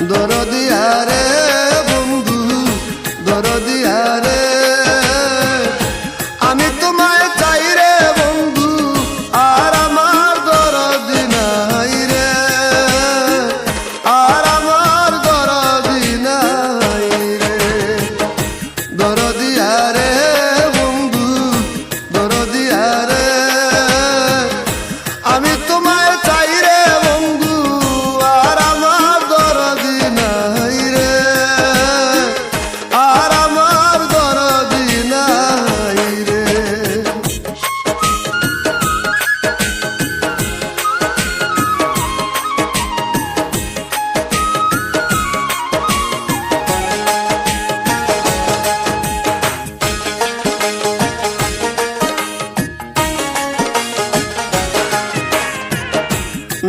দরদিয়া রে বন্ধু দরদিয়া রে আমি তোমায় চাই রে বন্ধু আর আমার দরদি নাই রে আর আমার দরদি নাই রে দরদিয়া রে বন্ধু দরদিয়া রে আমি তোমায় চাই রে বন্ধু আর আমার দরদি নাই রে আর আমার দরদি নাই রে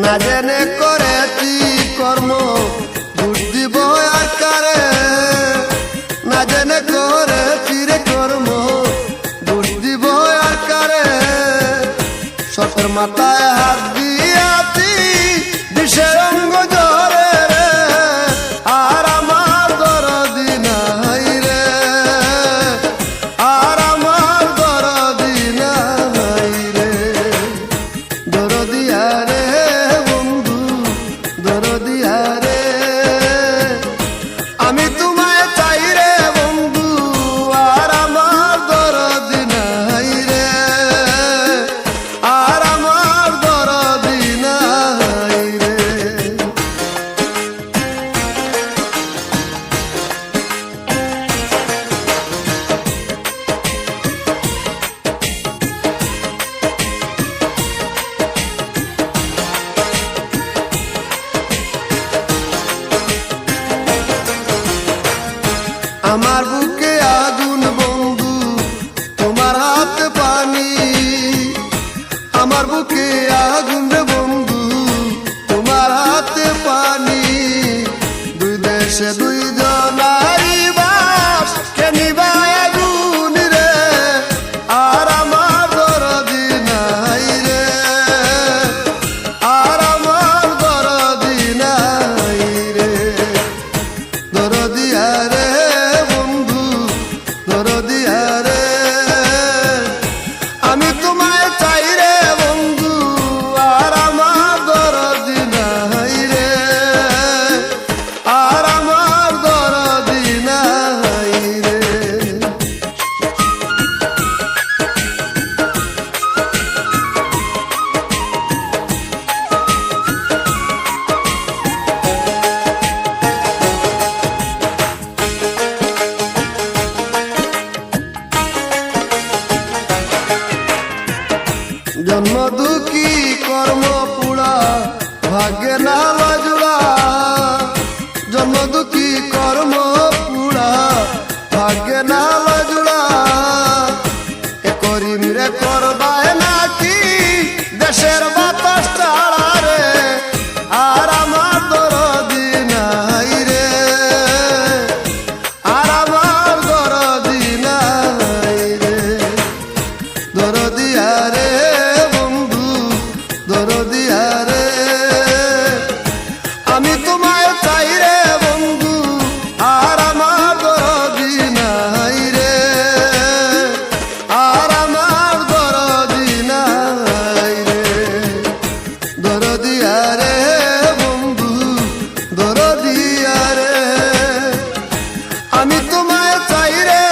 না জেনে করেছি কর্ম দোষ দিব আকারে না জেনে করেছি রে কর্ম দোষ দিব আকারে সতের মাথায় হাত দিয়াছি বিষের অঙ্গ জরে রে আর আমার দরদি নাই রে আর আমার দরদি নাই রে দরদিয়া রে বন্ধু দরদিয়া রে আমি তোমায় চাই রে বন্ধু আর আমার দরদি নাই রে আর আমার দরদি নাই রে আমার বুকে আগুন বন্ধু তোমার হাতে পানি আমার বুকে আগুন রে বন্ধু তোমার হাতে পানি দুই দেশে দুই জনারি বাস কে নিভায় আগুন রে আর আমার দরদি নাই রে আর আমার দরদি নাই রে দরদিয়া রে বন্ধু দরদিয়া রে আমি তোমায় চাই রে বন্ধু আর আমার দরদি নাই রে আর আমার দরদি নাই রে জন্ম দুঃখী কর্ম পুড়া ভাগ্যে না লাজুড়া জন্ম দুঃখী কর্ম পুড়া ভাগ্যে না লাজুড়া এ করিম রে করবায় নাকি দেশের বাতাস ছাড়া রে আর আমার দরদি নাই রে আর আমার দরদি নাই রে দরদিয়া রে বন্ধু দরদিয়া রে আমি তোমায় চাই রে বন্ধু আর আমার দরদি নাই রে আর আমার দরদি নাই রে দরদিয়া রে বন্ধু দরদিয়া রে আমি তোমায় চাই রে